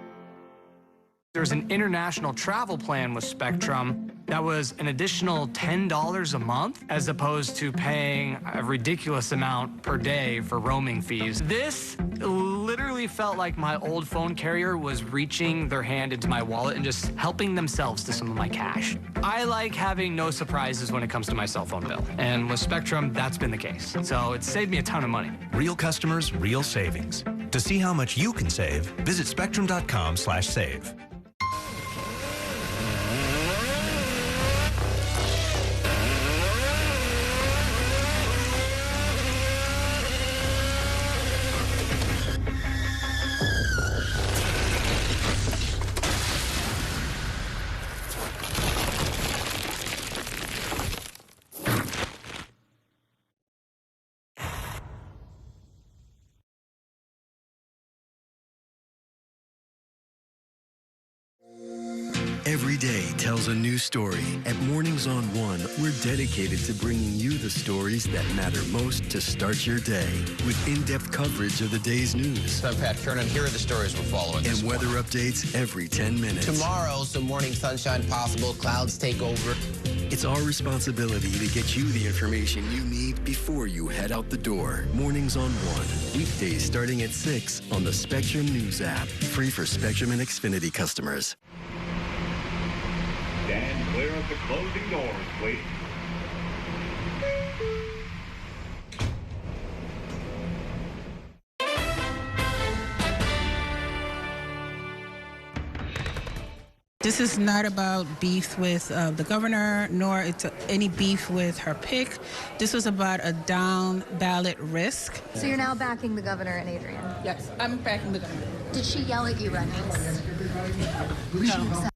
Speaker 15: There's an international travel plan with Spectrum that was an additional $10 a month, as opposed to paying a ridiculous amount per day for roaming fees. This literally felt like my old phone carrier was reaching their hand into my wallet and just helping themselves to some of my cash. I like having no surprises when it comes to my cell phone bill. And with Spectrum, that's been the case. So it's saved me a ton of money.
Speaker 19: Real customers, real savings. To see how much you can save, visit spectrum.com/save.
Speaker 11: Every day tells a new story. At Mornings on One, we're dedicated to bringing you the stories that matter most to start your day. With in-depth coverage of the day's news.
Speaker 21: I'm Pat Kernan. Here are the stories we're following.
Speaker 11: And weather updates every 10 minutes.
Speaker 21: Tomorrow, some morning sunshine possible. Clouds take over.
Speaker 11: It's our responsibility to get you the information you need before you head out the door. Mornings on One. Weekdays starting at 6 on the Spectrum News app. Free for Spectrum and Xfinity customers.
Speaker 22: Stand clear of the closing doors, please.
Speaker 23: This is not about beef with the governor, nor it's any beef with her pick. This was about a down ballot risk.
Speaker 24: So you're now backing the governor and Adrian?
Speaker 23: Yes, I'm backing the governor.
Speaker 24: Did she yell at you running?
Speaker 23: No.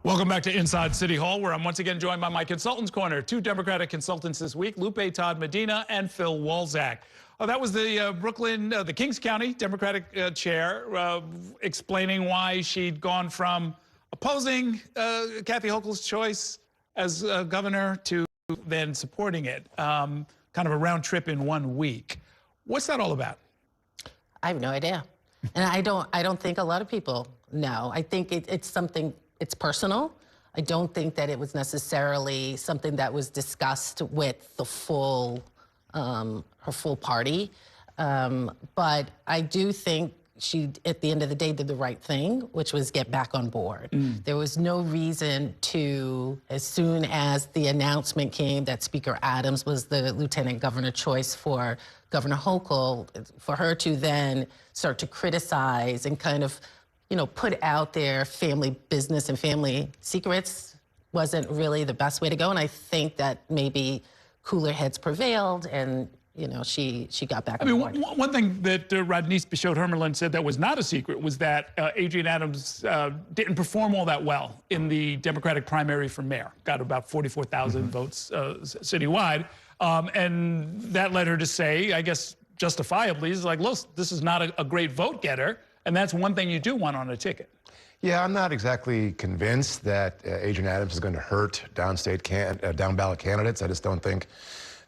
Speaker 1: Welcome back to Inside City Hall, where I'm once again joined by my Consultants Corner. Two Democratic consultants this week, Lupe Todd Medina and Phil Walczak. That was the the Kings County Democratic chair explaining why she'd gone from opposing Kathy Hochul's choice as governor to then supporting it. Kind of a round trip in 1 week. What's that all about?
Speaker 5: I have no idea. And I don't think a lot of people know. I think it's something, it's personal. I don't think that it was necessarily something that was discussed with the full, her full party. But I do think she, at the end of the day, did the right thing, which was get back on board. There was no reason to, as soon as the announcement came that Speaker Adams was the lieutenant governor choice for Governor Hochul, for her to then start to criticize and kind of, you know, put out their family business and family secrets wasn't really the best way to go. And I think that maybe cooler heads prevailed, and you know, she got back on board.
Speaker 1: One thing that Rodneyce Bichotte-Hermelin said that was not a secret was that Adrienne Adams didn't perform all that well in the Democratic primary for mayor. Got about 44,000 votes citywide. And that led her to say, I guess justifiably, is like, look, this is not a great vote getter. And that's one thing you do want on a ticket.
Speaker 10: Yeah, I'm not exactly convinced that Adrienne Adams is going to hurt down ballot candidates. I just don't think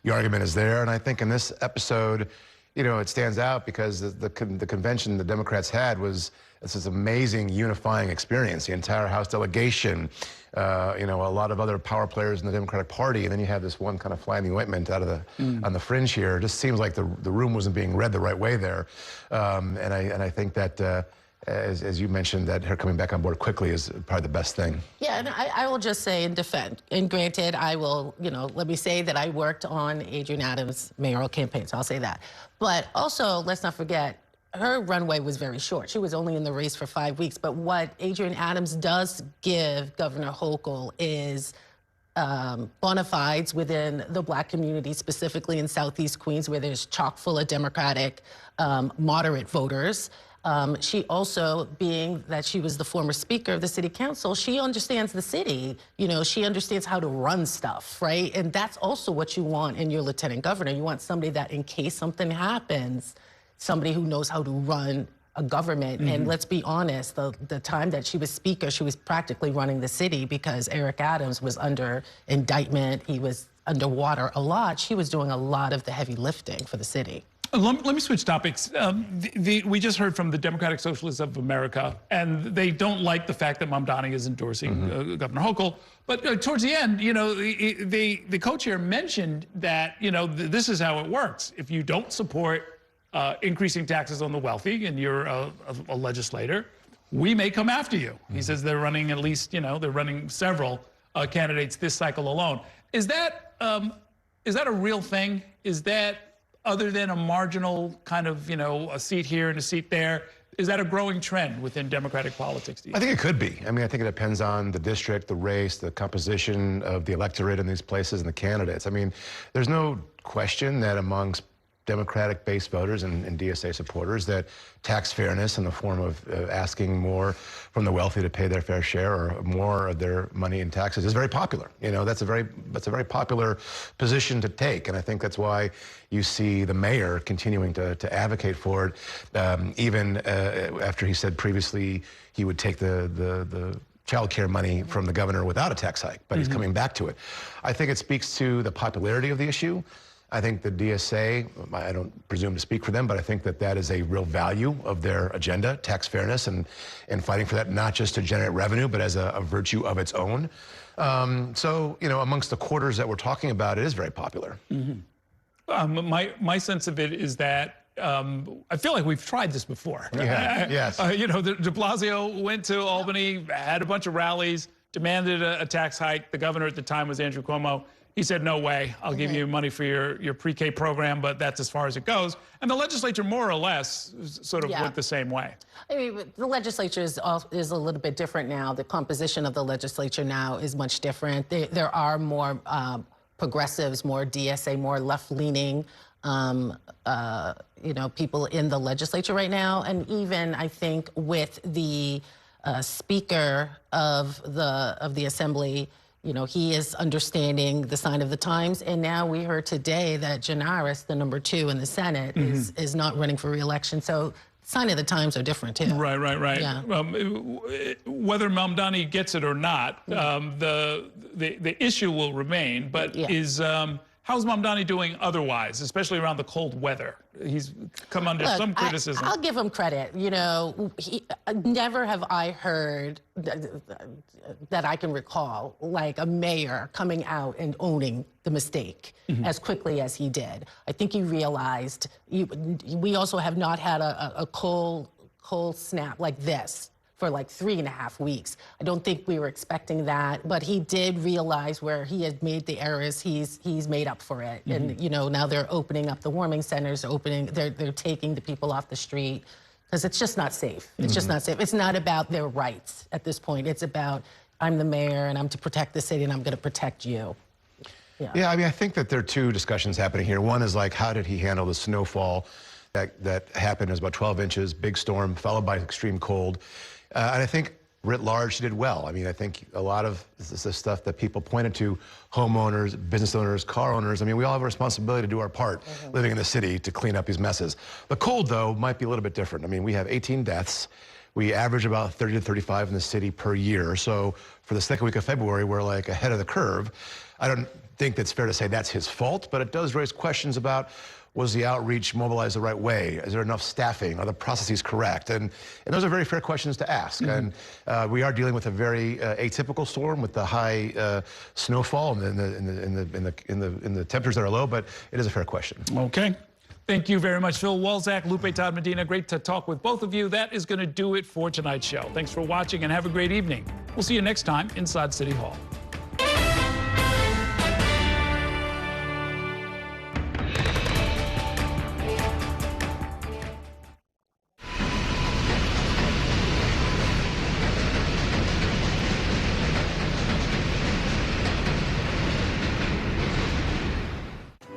Speaker 10: the argument is there. And I think in this episode, you know, it stands out because the convention the Democrats had was this amazing unifying experience. The entire House delegation, you know, a lot of other power players in the Democratic Party, and then you have this one kind of fly in the ointment out of the on the fringe here. It just seems like the room wasn't being read the right way there. And I think that as you mentioned, that her coming back on board quickly is probably the best thing.
Speaker 5: Yeah, and I will just say in defense, and granted, I will, you know, let me say that I worked on Adrienne Adams' mayoral campaign, so I'll say that. But also, let's not forget, her runway was very short. She was only in the race for 5 weeks. But what Adrienne Adams does give Governor Hochul is bona fides within the Black community, specifically in Southeast Queens, where there's chock full of Democratic moderate voters. She also, being that she was the former speaker of the city council, she understands the city. You know, she understands how to run stuff, right? And that's also what you want in your lieutenant governor. You want somebody that, in case something happens, somebody who knows how to run a government. And let's be honest, the time that she was speaker, she was practically running the city because Eric Adams was under indictment. He was underwater a lot. She was doing a lot of the heavy lifting for the city.
Speaker 1: Let me switch topics. We just heard from the Democratic Socialists of America, and they don't like the fact that Mamdani is endorsing Governor Hochul. But towards the end, you know, the co-chair mentioned that, you know, this is how it works. If you don't support increasing taxes on the wealthy and you're a legislator, we may come after you. He says they're running at least, you know, they're running several candidates this cycle alone. Is that a real thing? Is that, other than a marginal kind of, you know, a seat here and a seat there, is that a growing trend within Democratic politics?
Speaker 10: I think it could be. I mean, I think it depends on the district, the race, the composition of the electorate in these places and the candidates. I mean, there's no question that amongst Democratic-based voters and DSA supporters that tax fairness in the form of asking more from the wealthy to pay their fair share or more of their money in taxes is very popular. You know, that's a very popular position to take, and I think that's why you see the mayor continuing to advocate for it, even after he said previously he would take the child care money from the governor without a tax hike, but he's coming back to it. I think it speaks to the popularity of the issue. I think the DSA, I don't presume to speak for them, but I think that is a real value of their agenda, tax fairness, and fighting for that, not just to generate revenue, but as a virtue of its own. So, you know, amongst the quarters that we're talking about, it is very popular.
Speaker 1: My sense of it is that I feel like we've tried this before.
Speaker 10: Yeah, yes.
Speaker 1: You know, de Blasio went to Albany, had a bunch of rallies, demanded a tax hike. The governor at the time was Andrew Cuomo. He said, no way, I'll give you money for your pre-K program, but that's as far as it goes. And the legislature more or less sort of went the same way.
Speaker 5: I mean, the legislature is a little bit different now. The composition of the legislature now is much different. There are more progressives, more DSA, more left-leaning, you know, people in the legislature right now. And even, I think, with the Speaker of the Assembly, you know, he is understanding the sign of the times. And now we heard today that Giardino, the number 2 in the Senate, is not running for re-election. So sign of the times are different too.
Speaker 1: Right.
Speaker 5: Yeah.
Speaker 1: Whether Mamdani gets it or not, the issue will remain. But how's Mamdani doing otherwise, especially around the cold weather? He's come under some criticism.
Speaker 5: I'll give him credit. You know, never have I heard that I can recall, like a mayor coming out and owning the mistake as quickly as he did. I think he realized we also have not had a cold snap like this for like 3.5 weeks. I don't think we were expecting that, but he did realize where he had made the errors. He's made up for it, and you know, now they're opening up the warming centers, they're taking the people off the street, because it's just not safe. It's just not safe. It's not about their rights at this point. It's about, I'm the mayor and I'm to protect the city and I'm going to protect you.
Speaker 10: Yeah, I mean, I think that there are two discussions happening here. One is like, how did he handle the snowfall that happened? It was about 12 inches, big storm, followed by extreme cold. And I think writ large, she did well. I mean, I think a lot of the stuff that people pointed to, homeowners, business owners, car owners, I mean, we all have a responsibility to do our part living in the city to clean up these messes. The cold, though, might be a little bit different. I mean, we have 18 deaths. We average about 30 to 35 in the city per year. So for the second week of February, we're like ahead of the curve. I don't think that's fair to say that's his fault, but it does raise questions about, was the outreach mobilized the right way? Is there enough staffing? Are the processes correct? And those are very fair questions to ask. And we are dealing with a very atypical storm with the high snowfall and the temperatures that are low, but it is a fair question.
Speaker 1: Okay. Thank you very much, Phil Walzak, Lupe Todd Medina. Great to talk with both of you. That is going to do it for tonight's show. Thanks for watching and have a great evening. We'll see you next time inside City Hall.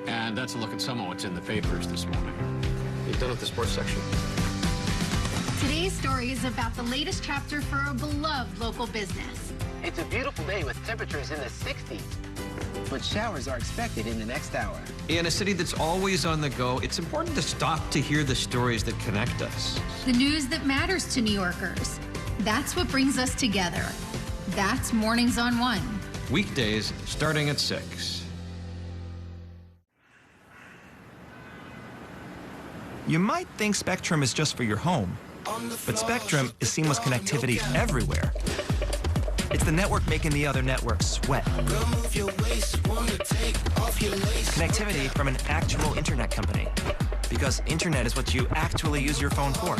Speaker 6: And that's a look at some of what's in the papers this morning.
Speaker 18: You done with the sports section?
Speaker 24: Today's story is about the latest chapter for a beloved local business.
Speaker 21: It's a beautiful day with temperatures in the 60s, but showers are expected in the next hour.
Speaker 6: In a city that's always on the go, it's important to stop to hear the stories that connect us.
Speaker 24: The news that matters to New Yorkers. That's what brings us together. That's Mornings on One.
Speaker 6: Weekdays starting at 6.
Speaker 19: You might think Spectrum is just for your home, but Spectrum is seamless connectivity everywhere. It's the network making the other networks sweat. Connectivity from an actual internet company, because internet is what you actually use your phone for.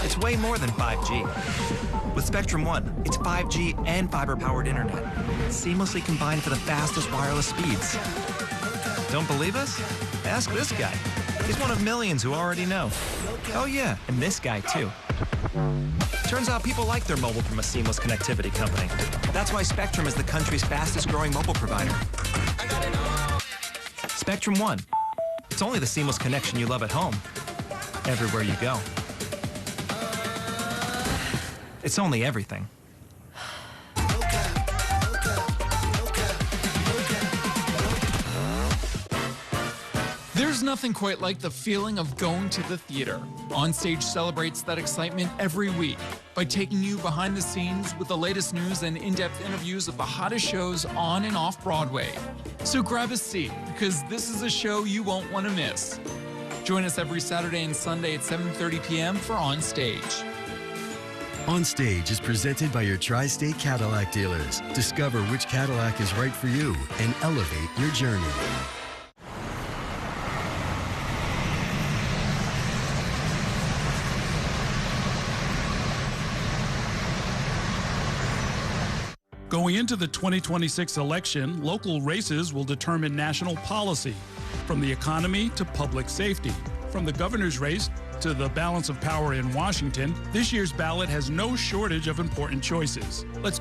Speaker 19: It's way more than 5G. With Spectrum One, it's 5G and fiber-powered internet, seamlessly combined for the fastest wireless speeds. Don't believe us? Ask this guy. He's one of millions who already know. Oh yeah, and this guy too. Turns out people like their mobile from a seamless connectivity company. That's why Spectrum is the country's fastest growing mobile provider. Spectrum One. It's only the seamless connection you love at home, everywhere you go. It's only everything.
Speaker 7: There's nothing quite like the feeling of going to the theater. Onstage celebrates that excitement every week by taking you behind the scenes with the latest news and in-depth interviews of the hottest shows on and off Broadway. So grab a seat, because this is a show you won't want to miss. Join us every Saturday and Sunday at 7:30 p.m. for Onstage.
Speaker 11: Onstage is presented by your Tri-State Cadillac dealers. Discover which Cadillac is right for you and elevate your journey.
Speaker 1: Going into the 2026 election, local races will determine national policy, from the economy to public safety. From the governor's race to the balance of power in Washington, this year's ballot has no shortage of important choices. Let's